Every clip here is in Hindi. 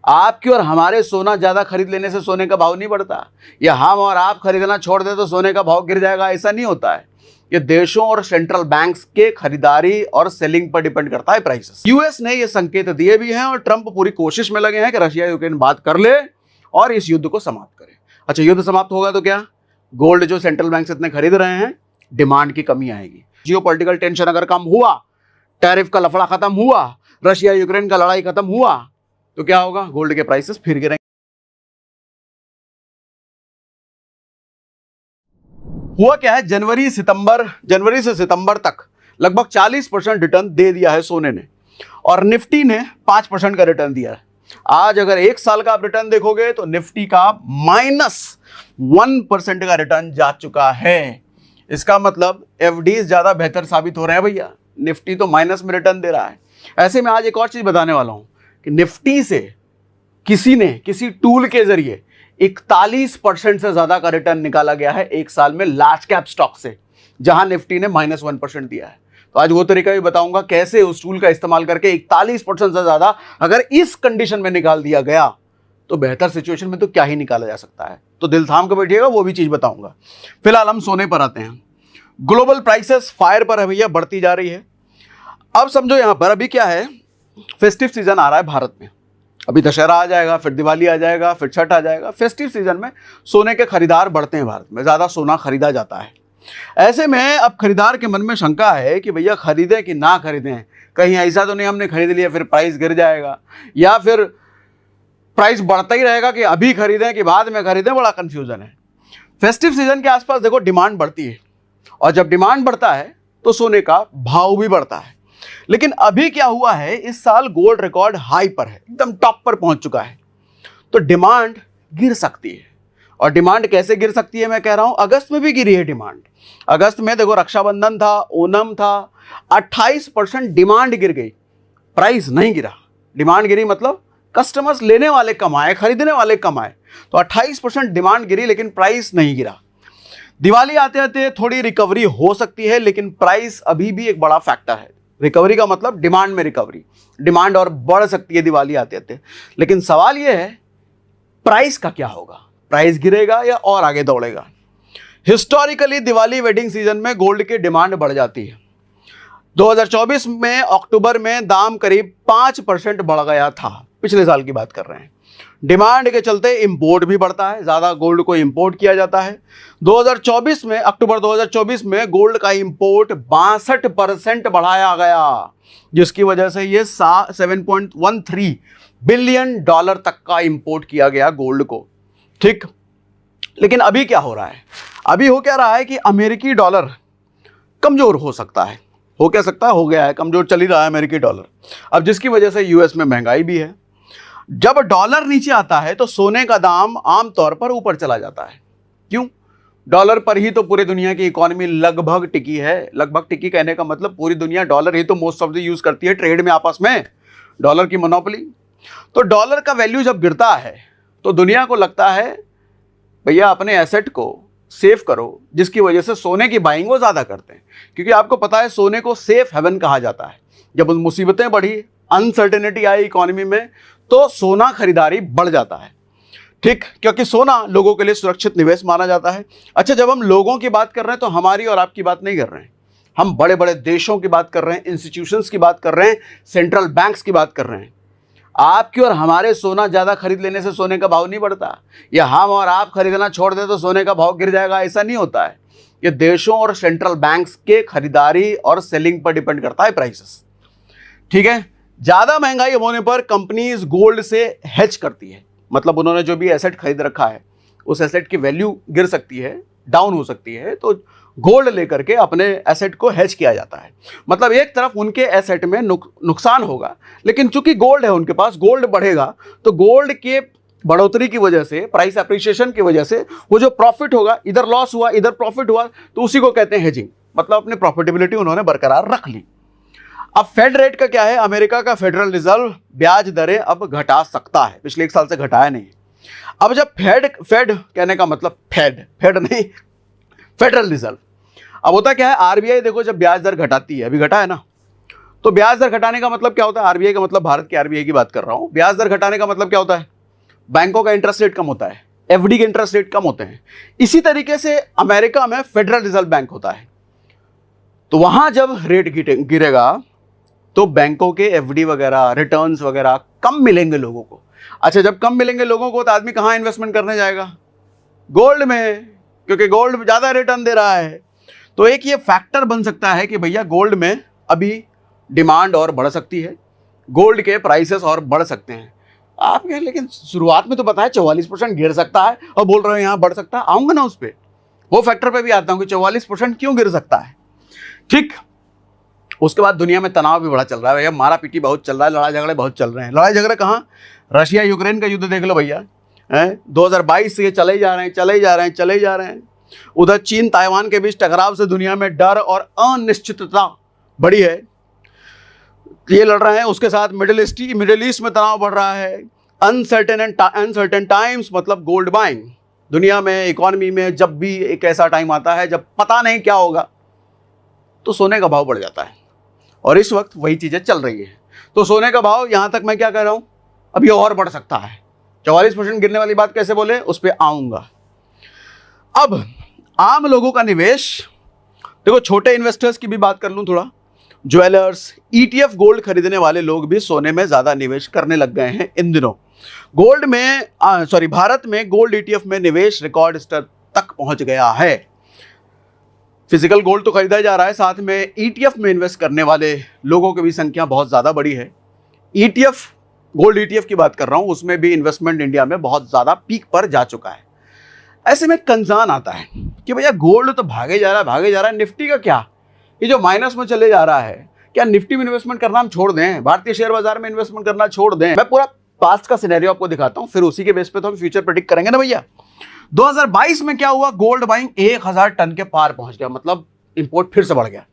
आपकी और हमारे सोना ज्यादा खरीद लेने से सोने का भाव नहीं बढ़ता, या हम और आप खरीदना छोड़ दे तो सोने का भाव गिर जाएगा, ऐसा नहीं होता है। ये देशों और सेंट्रल बैंक्स के खरीदारी और सेलिंग पर डिपेंड करता है प्राइसेस। यूएस ने ये संकेत दिए भी हैं और ट्रंप पूरी कोशिश में लगे हैं कि रशिया यूक्रेन बात कर ले और इस युद्ध को समाप्त करे। अच्छा, युद्ध समाप्त होगा तो क्या? गोल्ड जो सेंट्रल बैंक इतने खरीद रहे हैं, डिमांड की कमी आएगी। जियोपॉलिटिकल टेंशन अगर कम हुआ, टैरिफ का लफड़ा खत्म हुआ, रशिया यूक्रेन का लड़ाई खत्म हुआ, तो क्या होगा? गोल्ड के प्राइसेस फिर गिरेंगे। हुआ क्या है, जनवरी से सितंबर तक लगभग 40% रिटर्न दे दिया है सोने ने, और निफ्टी ने 5% का रिटर्न दिया है। आज अगर एक साल का आप रिटर्न देखोगे तो निफ्टी का -1% का रिटर्न जा चुका है। इसका मतलब एफडीज ज्यादा बेहतर साबित हो रहे हैं भैया, निफ्टी तो माइनस में रिटर्न दे रहा है। ऐसे में आज एक और चीज बताने वाला हूं कि निफ्टी से किसी टूल के जरिए 41% से ज्यादा का रिटर्न निकाला गया है एक साल में लार्ज कैप स्टॉक से, जहां निफ्टी ने -1% दिया है। तो आज वो तरीका भी बताऊंगा कैसे उस टूल का इस्तेमाल करके 41% से ज्यादा अगर इस कंडीशन में निकाल दिया गया तो बेहतर सिचुएशन में तो क्या ही निकाला जा सकता है। तो दिल थाम के बैठिएगा, वो भी चीज बताऊंगा। फिलहाल हम सोने पर आते हैं। ग्लोबल प्राइसेस फायर पर है भैया, बढ़ती जा रही है। अब समझो यहां पर अभी क्या है, फेस्टिव सीजन आ रहा है भारत में। अभी दशहरा आ जाएगा, फिर दिवाली आ जाएगा, फिर छठ आ जाएगा। फेस्टिव सीजन में सोने के खरीदार बढ़ते हैं, भारत में ज्यादा सोना खरीदा जाता है। ऐसे में अब खरीदार के मन में शंका है कि भैया खरीदें कि ना खरीदें, कहीं ऐसा तो नहीं हमने खरीद लिया फिर प्राइस गिर जाएगा, या फिर प्राइस बढ़ता ही रहेगा कि अभी खरीदें कि बाद में खरीदें। बड़ा कंफ्यूजन है। फेस्टिव सीजन के आसपास देखो डिमांड बढ़ती है, और जब डिमांड बढ़ता है तो सोने का भाव भी बढ़ता है। लेकिन अभी क्या हुआ है, इस साल गोल्ड रिकॉर्ड हाई पर है, एकदम टॉप पर पहुंच चुका है, तो डिमांड गिर सकती है। और डिमांड कैसे गिर सकती है मैं कह रहा हूं, अगस्त में भी गिरी है डिमांड। अगस्त में देखो रक्षाबंधन था, ओणम था, 28% डिमांड गिर गई, प्राइस नहीं गिरा। डिमांड गिरी मतलब कस्टमर्स लेने वाले कम आए, खरीदने वाले कम आए, तो 28% डिमांड गिरी लेकिन प्राइस नहीं गिरा। दिवाली आते आते थोड़ी रिकवरी हो सकती है, लेकिन प्राइस अभी भी एक बड़ा फैक्टर है। रिकवरी का मतलब डिमांड में रिकवरी, डिमांड और बढ़ सकती है दिवाली आते आते। लेकिन सवाल यह है प्राइस का क्या होगा, प्राइस गिरेगा या और आगे दौड़ेगा। हिस्टोरिकली दिवाली वेडिंग सीजन में गोल्ड की डिमांड बढ़ जाती है। 2024 में अक्टूबर में दाम करीब 5% बढ़ गया था, पिछले साल की बात कर रहे हैं। डिमांड के चलते इंपोर्ट भी बढ़ता है, ज्यादा गोल्ड को इंपोर्ट किया जाता है। 2024 में अक्टूबर 2024 में गोल्ड का इंपोर्ट 62% बढ़ाया गया, जिसकी वजह से ये 7.13 बिलियन डॉलर तक का इंपोर्ट किया गया गोल्ड को। ठीक, लेकिन अभी क्या हो रहा है, अभी हो क्या रहा है कि अमेरिकी डॉलर कमजोर हो सकता है। हो क्या सकता है, हो गया है, कमजोर चल ही रहा है अमेरिकी डॉलर। अब जिसकी वजह से यूएस में महंगाई भी है। जब डॉलर नीचे आता है तो सोने का दाम आमतौर पर ऊपर चला जाता है। क्यों? डॉलर पर ही तो पूरी दुनिया की इकोनॉमी लगभग टिकी है। लगभग टिकी कहने का मतलब पूरी दुनिया डॉलर ही तो मोस्ट ऑफ द यूज करती है ट्रेड में आपस में, डॉलर की मोनोपोली। तो डॉलर का वैल्यू जब गिरता है तो दुनिया को लगता है भैया अपने एसेट को सेफ करो, जिसकी वजह से सोने की बाइंग वो ज्यादा करते हैं। क्योंकि आपको पता है सोने को सेफ हेवन कहा जाता है। जब मुसीबतें बढ़ी, अनसर्टेनिटी आई इकोनॉमी में, तो सोना खरीदारी बढ़ जाता है। ठीक, क्योंकि सोना लोगों के लिए सुरक्षित निवेश माना जाता है। अच्छा, जब हम लोगों की बात कर रहे हैं तो हमारी और आपकी बात नहीं कर रहे हैं, हम बड़े बड़े देशों की बात कर रहे हैं, इंस्टीट्यूशंस की बात कर रहे हैं, सेंट्रल बैंक्स की बात कर रहे हैं। आपकी और हमारे सोना ज्यादा खरीद लेने से सोने का भाव नहीं बढ़ता, या हम और आप खरीदना छोड़ दे तो सोने का भाव गिर जाएगा, ऐसा नहीं होता है। ये देशों और सेंट्रल बैंक्स के खरीदारी और सेलिंग पर डिपेंड करता है प्राइसेस। ठीक है, ज्यादा महंगाई होने पर कंपनीज गोल्ड से हेज करती है, मतलब उन्होंने जो भी एसेट खरीद रखा है उस एसेट की वैल्यू गिर सकती है, डाउन हो सकती है, तो गोल्ड लेकर के अपने एसेट को हेज किया जाता है। मतलब एक तरफ उनके एसेट में नुकसान होगा, लेकिन चूंकि गोल्ड है उनके पास, गोल्ड बढ़ेगा, तो गोल्ड के बढ़ोतरी की वजह से, प्राइस एप्रिसिएशन की वजह से वो जो प्रॉफिट होगा, इधर लॉस हुआ इधर प्रॉफिट हुआ, तो उसी को कहते हैं हेजिंग। मतलब अपनी प्रॉफिटेबिलिटी उन्होंने बरकरार रख ली। अब फेड रेट का क्या है, अमेरिका का फेडरल रिजर्व ब्याज दरें अब घटा सकता है, पिछले एक साल से घटाया नहीं। अब जब फेड कहने का मतलब फेड नहीं, फेडरल रिजर्व। अब होता क्या है, आरबीआई देखो जब ब्याज दर घटाती है, अभी घटा है ना, तो ब्याज दर घटाने का मतलब क्या होता है? आरबीआई का मतलब भारत के आरबीआई की बात कर रहा हूं। ब्याज दर घटाने का मतलब क्या होता है? बैंकों का इंटरेस्ट रेट कम होता है, एफडी के इंटरेस्ट रेट कम होते हैं। इसी तरीके से अमेरिका में फेडरल रिजर्व बैंक होता है, तो वहां जब रेट गिरेगा तो बैंकों के एफडी वगैरह, रिटर्न्स वगैरह कम मिलेंगे लोगों को। अच्छा, जब कम मिलेंगे लोगों को तो आदमी कहां इन्वेस्टमेंट करने जाएगा? गोल्ड में, क्योंकि गोल्ड ज्यादा रिटर्न दे रहा है। तो एक ये फैक्टर बन सकता है कि भैया गोल्ड में अभी डिमांड और बढ़ सकती है, गोल्ड के प्राइसेस और बढ़ सकते हैं। आप कहें लेकिन शुरुआत में तो बताया 44% गिर सकता है और बोल रहे हो यहां बढ़ सकता है। आऊंगा ना उस पर, वो फैक्टर पे भी आता हूं कि 44% क्यों गिर सकता है। ठीक, उसके बाद दुनिया में तनाव भी बड़ा चल रहा है भैया, मारा पीटी बहुत चल रहा है, लड़ाई झगड़े बहुत चल रहे हैं। लड़ाई झगड़े कहाँ? रशिया यूक्रेन का युद्ध देख लो भैया, 2022 से ये चले ही जा रहे हैं, चले ही जा रहे हैं, चले ही जा रहे हैं। उधर चीन ताइवान के बीच टकराव से दुनिया में डर और अनिश्चितता बढ़ी है, ये लड़ रहे हैं। उसके साथ मिडिल ईस्ट में तनाव बढ़ रहा है। अनसर्टेन टाइम्स मतलब गोल्ड बाइंग। दुनिया में, इकोनॉमी में जब भी एक ऐसा टाइम आता है जब पता नहीं क्या होगा तो सोने का भाव बढ़ जाता है, और इस वक्त वही चीजें चल रही है। तो सोने का भाव यहां तक मैं क्या कह रहा हूं, अभी और बढ़ सकता है। 44% गिरने वाली बात कैसे बोले, उस पर आऊंगा। अब आम लोगों का निवेश देखो, छोटे इन्वेस्टर्स की भी बात कर लूं थोड़ा। ज्वेलर्स, ईटीएफ गोल्ड खरीदने वाले लोग भी सोने में ज्यादा निवेश करने लग गए हैं इन दिनों। भारत में गोल्ड ईटीएफ में निवेश रिकॉर्ड स्तर तक पहुंच गया है। फिजिकल गोल्ड तो खरीदा जा रहा है, साथ में ईटीएफ में इन्वेस्ट करने वाले लोगों की भी संख्या बहुत ज्यादा बड़ी है। ईटीएफ, गोल्ड ईटीएफ की बात कर रहा हूं, उसमें भी इन्वेस्टमेंट इंडिया में बहुत ज्यादा पीक पर जा चुका है। ऐसे में कंसर्न आता है कि भैया गोल्ड तो भागे जा रहा है, निफ्टी का क्या? ये जो माइनस में चले जा रहा है, क्या निफ्टी में इन्वेस्टमेंट करना हम छोड़ दें? भारतीय शेयर बाजार में इन्वेस्टमेंट करना छोड़ दें? मैं पूरा पास्ट का सिनेरियो आपको दिखाता हूं, फिर उसी के बेस पे तो हम फ्यूचर प्रेडिक्ट करेंगे ना भैया। 2022 में क्या हुआ? गोल्ड बाइंग 1000 टन के पार पहुंच गया, मतलब इंपोर्ट फिर से बढ़ गया।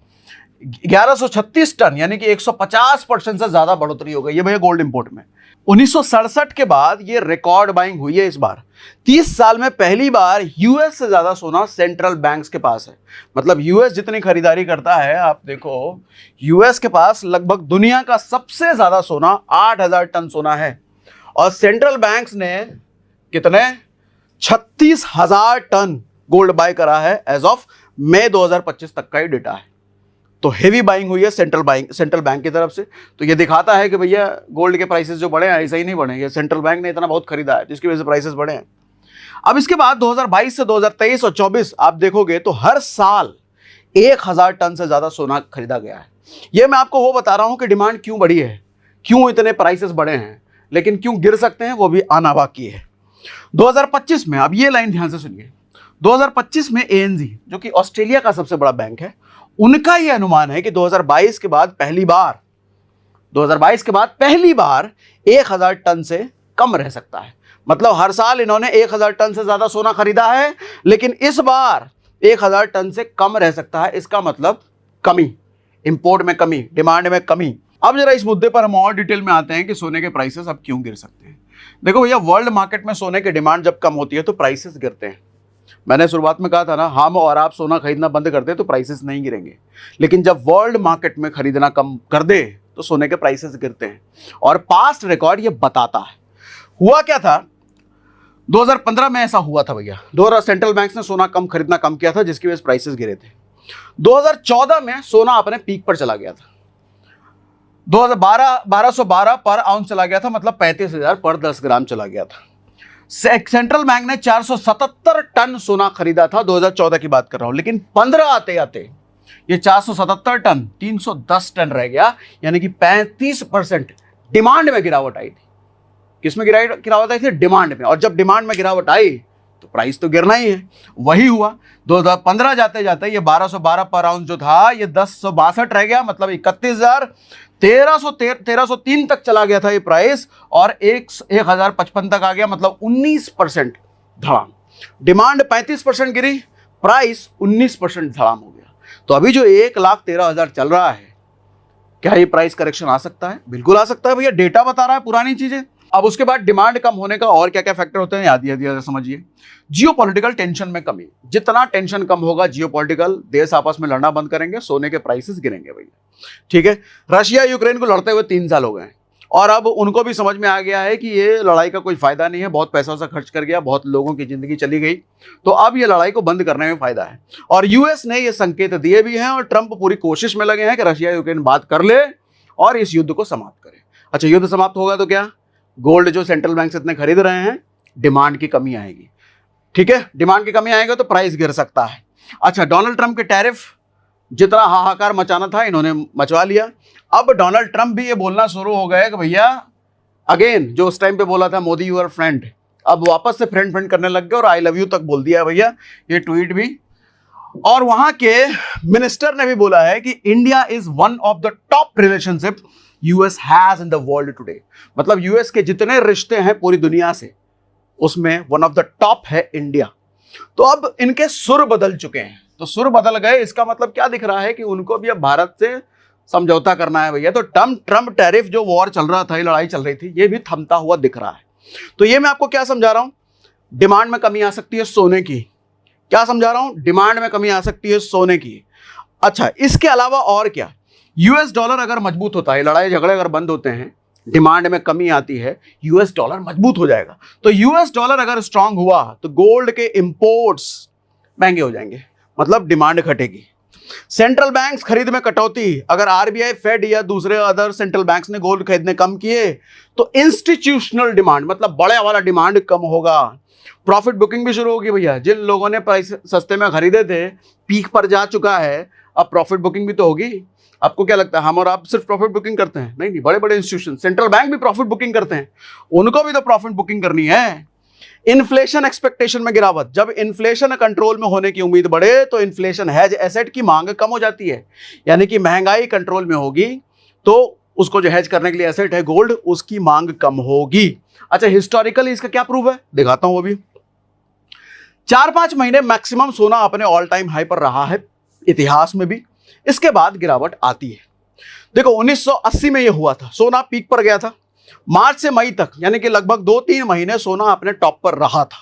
1136 टन, यानी कि 150% से ज्यादा बढ़ोतरी हो गई है भैया गोल्ड इंपोर्ट में। 1967 के बाद ये रिकॉर्ड बाइंग हुई है इस बार। 30 साल में पहली बार यूएस से ज्यादा सोना सेंट्रल बैंक्स के पास है। मतलब यूएस जितनी खरीदारी करता है, आप देखो यूएस के पास लगभग दुनिया का सबसे ज्यादा सोना 8000 टन सोना है, और सेंट्रल बैंक्स ने कितने? 36,000 टन गोल्ड बाय करा है एज ऑफ मई 2025 तक का ही डेटा है। तो हेवी बाइंग हुई है सेंट्रल बैंक की तरफ से। तो ये दिखाता है कि भैया गोल्ड के प्राइसेस जो बढ़े हैं ऐसा ही नहीं बढ़े, ये सेंट्रल बैंक ने इतना बहुत खरीदा है जिसकी वजह से प्राइसेस बढ़े हैं। अब इसके बाद 2022 से 2023 और 24 आप देखोगे तो हर साल 1000 टन से ज्यादा सोना खरीदा गया है। ये मैं आपको वो बता रहा हूं कि डिमांड क्यों बढ़ी है, क्यों इतने प्राइसेस बढ़े हैं, लेकिन क्यों गिर सकते हैं वो भी आना बाकी है। 2025 में, अब ये लाइन ध्यान से सुनिए, 2025 में एएनजी जो कि ऑस्ट्रेलिया का सबसे बड़ा बैंक है, उनका यह अनुमान है कि 2022 के बाद पहली बार 1000 टन से कम रह सकता है। मतलब हर साल इन्होंने 1000 टन से ज्यादा सोना खरीदा है, लेकिन इस बार 1000 टन से कम रह सकता है। इसका मतलब कमी, इंपोर्ट में कमी, डिमांड में कमी। अब जरा इस मुद्दे पर हम और डिटेल में आते हैं कि सोने के प्राइसेस अब क्यों गिर सकते हैं। देखो भैया, वर्ल्ड मार्केट में सोने की डिमांड जब कम होती है तो प्राइसेस गिरते हैं। मैंने शुरुआत में कहा था ना, हम और आप सोना खरीदना बंद कर दे तो प्राइसेस नहीं गिरेंगे, लेकिन जब वर्ल्ड मार्केट में खरीदना कम कर दे तो सोने के प्राइसेस गिरते हैं। और पास्ट रिकॉर्ड ये बताता है। हुआ क्या था, 2015 में ऐसा हुआ था भैया, 2000 सेंट्रल बैंक्स ने सोना खरीदना कम किया था, जिसकी वजह से प्राइसेस गिरे थे। 2014 में सोना अपने पीक पर चला गया था, 1212 पर आउंस चला गया था, मतलब 35,000 पर 10 ग्राम चला गया था। सेंट्रल बैंक ने 477 टन सोना खरीदा था, 2014 की बात कर रहा हूं, लेकिन 15 आते आते ये 477 टन 310 टन रह गया, यानी कि 35% डिमांड में गिरावट आई थी। किसमें गिरावट आई थी? डिमांड में। और जब डिमांड में गिरावट आई तो प्राइस तो गिरना ही है। वही हुआ, 2015 जाते जाते ये 1212 पर आउंस जो था ये 1062 रह गया, मतलब 31,000, 1303 तक चला गया था ये प्राइस, और 1055 तक आ गया, मतलब 19% धड़ाम। डिमांड 35% गिरी, प्राइस 19% धड़ाम हो गया। तो अभी जो 1,13,000 चल रहा है, क्या ये प्राइस करेक्शन आ सकता है? बिल्कुल आ सकता है भैया, डेटा बता रहा है पुरानी चीजें। अब उसके बाद डिमांड कम होने का और क्या क्या फैक्टर होते हैं, याद याद समझिए। जियोपॉलिटिकल टेंशन में कमी, जितना टेंशन कम होगा जियोपॉलिटिकल, देश आपस में लड़ना बंद करेंगे, सोने के प्राइसेस गिरेंगे भैया, ठीक है। रशिया यूक्रेन को लड़ते हुए 3 साल हो गए और अब उनको भी समझ में आ गया है कि ये लड़ाई का कोई फायदा नहीं है, बहुत पैसा वैसा खर्च कर गया, बहुत लोगों की जिंदगी चली गई, तो अब ये लड़ाई को बंद करने में फायदा है। और यूएस ने ये संकेत दिए भी हैं और ट्रंप पूरी कोशिश में लगे हैं कि रशिया यूक्रेन बात कर ले और इस युद्ध को समाप्त करे। अच्छा, युद्ध समाप्त होगा तो क्या, गोल्ड जो सेंट्रल बैंक से इतने खरीद रहे हैं, डिमांड की कमी आएगी, ठीक है। डिमांड की कमी आएगा तो प्राइस गिर सकता है। अच्छा, डोनाल्ड ट्रंप के टैरिफ जितना हाहाकार मचाना था इन्होंने मचवा लिया। अब डोनाल्ड ट्रंप भी ये बोलना शुरू हो गए कि भैया अगेन, जो उस टाइम पे बोला था मोदी यूर फ्रेंड, अब वापस से फ्रेंड फ्रेंड करने लग गए और आई लव यू तक बोल दिया है भैया, ये ट्वीट भी। और वहां के मिनिस्टर ने भी बोला है कि India is one of the top relationship US has in the world today, मतलब यूएस के जितने रिश्ते हैं पूरी दुनिया से उसमें वन ऑफ द टॉप है इंडिया। तो अब इनके सुर बदल चुके हैं, तो सुर बदल गए, इसका मतलब क्या दिख रहा है कि उनको भी अब भारत से समझौता करना है भैया। तो ट्रम्प टैरिफ जो वॉर चल रहा था, ये लड़ाई चल रही थी, ये भी थमता हुआ दिख रहा है। तो ये मैं आपको क्या समझा रहा हूं, डिमांड में कमी आ सकती है सोने की, क्या समझा रहा हूं, डिमांड में कमी आ सकती है सोने की। अच्छा, इसके अलावा और क्या, यूएस डॉलर अगर मजबूत होता है, लड़ाई झगड़े अगर बंद होते हैं, डिमांड में कमी आती है, यूएस डॉलर मजबूत हो जाएगा। तो यूएस डॉलर अगर स्ट्रांग हुआ तो गोल्ड के इंपोर्ट्स महंगे हो जाएंगे, मतलब डिमांड घटेगी। सेंट्रल बैंक्स खरीद में कटौती, अगर आरबीआई, फेड या दूसरे अदर सेंट्रल बैंक्स ने गोल्ड खरीदने कम किए तो इंस्टीट्यूशनल डिमांड, मतलब बड़े वाला डिमांड कम होगा। प्रॉफिट बुकिंग भी शुरू होगी भैया, जिन लोगों ने प्राइस सस्ते में खरीदे थे, पीक पर जा चुका है, अब प्रॉफिट बुकिंग भी तो होगी। आपको क्या लगता है हम और आप सिर्फ प्रॉफिट बुकिंग करते हैं? नहीं, बड़े बड़े इंस्टीट्यूशन, सेंट्रल बैंक भी प्रॉफिट बुकिंग करते हैं, उनको भी तो प्रॉफिट बुकिंग करनी है। इन्फ्लेशन एक्सपेक्टेशन में गिरावट, जब इन्फ्लेशन कंट्रोल में होने की उम्मीद बढ़े तो इन्फ्लेशन हेज एसेट की मांग कम हो जाती है, यानी कि महंगाई कंट्रोल में होगी तो उसको जो हेज करने के लिए एसेट है गोल्ड, उसकी मांग कम होगी। अच्छा, हिस्टोरिकली इसका क्या प्रूफ है, दिखाता हूं। वो भी 4-5 महीने मैक्सिमम सोना अपने ऑल टाइम हाई पर रहा है इतिहास में भी, इसके बाद गिरावट आती है। देखो 1980 में ये हुआ था, सोना पीक पर गया था, मार्च से मई तक यानी कि लगभग 2-3 महीने सोना अपने टॉप पर रहा था,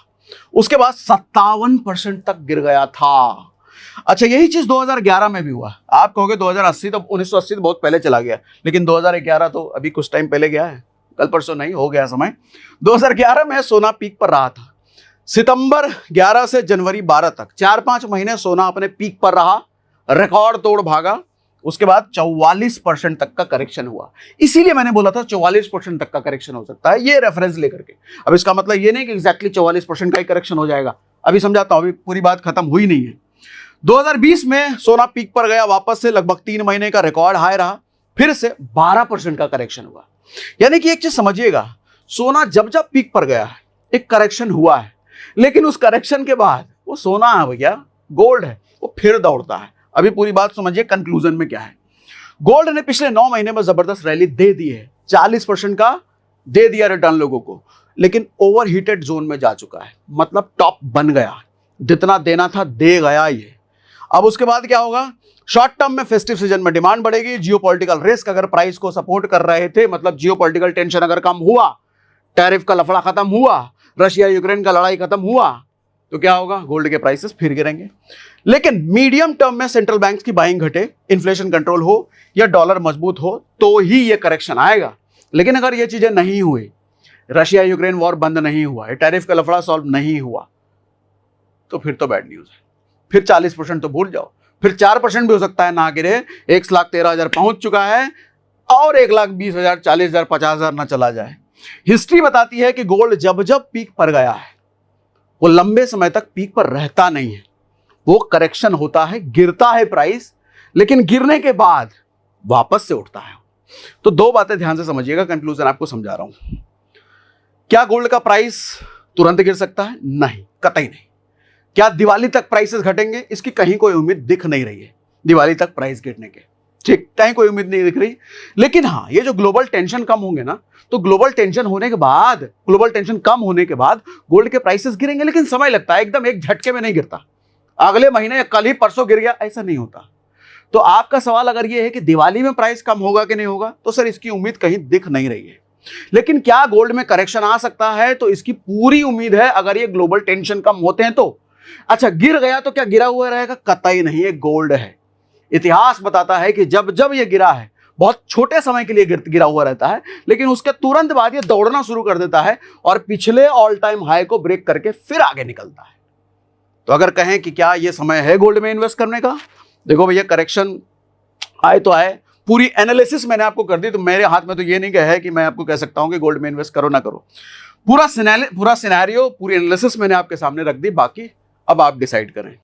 उसके बाद 57% तक गिर गया था। अच्छा, यही चीज 2011 में भी हुआ। आप कहोगे 2080 तो 1980 तो बहुत पहले चला गया, लेकिन 2011 तो अभी कुछ टाइम पहले गया है, कल परसों नहीं, हो गया समय। 2011 में सोना पीक पर रहा था, सितंबर 11 से जनवरी 12 तक 4-5 महीने सोना अपने पीक पर रहा, रिकॉर्ड तोड़ भागा, उसके बाद 44% तक का करेक्शन हुआ। इसीलिए मैंने बोला था 44% तक का करेक्शन हो सकता है, ये रेफरेंस लेकर के। अब इसका मतलब ये नहीं कि एग्जैक्टली 44% का ही करेक्शन हो जाएगा, अभी समझाता हूं, अभी पूरी बात खत्म हुई नहीं है। 2020 में सोना पीक पर गया, वापस से लगभग 3 महीने का रिकॉर्ड हाई रहा, फिर से 12% का करेक्शन हुआ। यानी कि एक चीज समझिएगा, सोना जब जब पीक पर गया है एक करेक्शन हुआ है, लेकिन उस करेक्शन के बाद वो सोना है भैया, गोल्ड है, वो फिर दौड़ता है। अभी पूरी बात समझिए कंक्लूजन में क्या है। गोल्ड ने पिछले 9 महीने में जबरदस्त रैली दे दी है, 40% का दे दिया रिटर्न लोगों को, लेकिन ओवरहीटेड जोन में जा चुका है, मतलब टॉप बन गया, जितना देना था दे गया ये। अब उसके बाद क्या होगा, शॉर्ट टर्म में फेस्टिव सीजन में डिमांड बढ़ेगी, जियोपॉलिटिकल रिस्क अगर प्राइस को सपोर्ट कर रहे थे, मतलब जियोपॉलिटिकल टेंशन अगर कम हुआ, टैरिफ का लफड़ा खत्म हुआ, रशिया यूक्रेन का लड़ाई खत्म हुआ, तो क्या होगा, गोल्ड के प्राइसेस फिर गिरेंगे। लेकिन मीडियम टर्म में सेंट्रल बैंक्स की बाइंग घटे, इन्फ्लेशन कंट्रोल हो या डॉलर मजबूत हो तो ही ये करेक्शन आएगा। लेकिन अगर ये चीजें नहीं हुई, रशिया यूक्रेन वॉर बंद नहीं हुआ, टैरिफ का लफड़ा सॉल्व नहीं हुआ, तो फिर तो बैड न्यूज है। फिर 40% तो भूल जाओ, फिर 4% भी हो सकता है ना गिरे, 1,13,000 पहुंच चुका है और 1,20,000, 40,000, 50,000 ना चला जाए। हिस्ट्री बताती है कि गोल्ड जब जब पीक पर गया है वो लंबे समय तक पीक पर रहता नहीं है, वो करेक्शन होता है, गिरता है प्राइस, लेकिन गिरने के बाद वापस से उठता है। तो 2 बातें ध्यान से समझिएगा, कंक्लूजन आपको समझा रहा हूं। क्या गोल्ड का प्राइस तुरंत गिर सकता है? नहीं, कतई नहीं। क्या दिवाली तक प्राइसेस घटेंगे? इसकी कहीं कोई उम्मीद दिख नहीं रही है, दिवाली तक प्राइस गिरने के, ठीक, कहीं कोई उम्मीद नहीं दिख रही। लेकिन हाँ, ये जो ग्लोबल टेंशन कम होंगे ना, तो ग्लोबल टेंशन होने के बाद, ग्लोबल टेंशन कम होने के बाद गोल्ड के प्राइसेस गिरेंगे, लेकिन समय लगता है, एकदम एक झटके में नहीं गिरता, अगले महीने या कल ही परसों गिर गया, ऐसा नहीं होता। तो आपका सवाल अगर ये है कि दिवाली में प्राइस कम होगा कि नहीं होगा, तो सर इसकी उम्मीद कहीं दिख नहीं रही है। लेकिन क्या गोल्ड में करेक्शन आ सकता है? तो इसकी पूरी उम्मीद है अगर ये ग्लोबल टेंशन कम होते हैं तो। अच्छा, गिर गया तो क्या गिरा हुआ रहेगा? कतई नहीं, ये गोल्ड है। इतिहास बताता है कि जब जब ये गिरा है, बहुत छोटे समय के लिए गिरा हुआ रहता है, लेकिन उसके तुरंत बाद ये दौड़ना शुरू कर देता है और पिछले ऑल टाइम हाई को ब्रेक करके फिर आगे निकलता है। तो अगर कहें कि क्या ये समय है गोल्ड में इन्वेस्ट करने का, देखो भैया, करेक्शन आए तो आए, पूरी एनालिसिस मैंने आपको कर दी, तो मेरे हाथ में तो ये नहीं है कि मैं आपको कह सकता हूं कि गोल्ड में इन्वेस्ट करो ना करो। पूरा सिनेरियो, पूरी एनालिसिस मैंने आपके सामने रख दी, बाकी अब आप डिसाइड करें।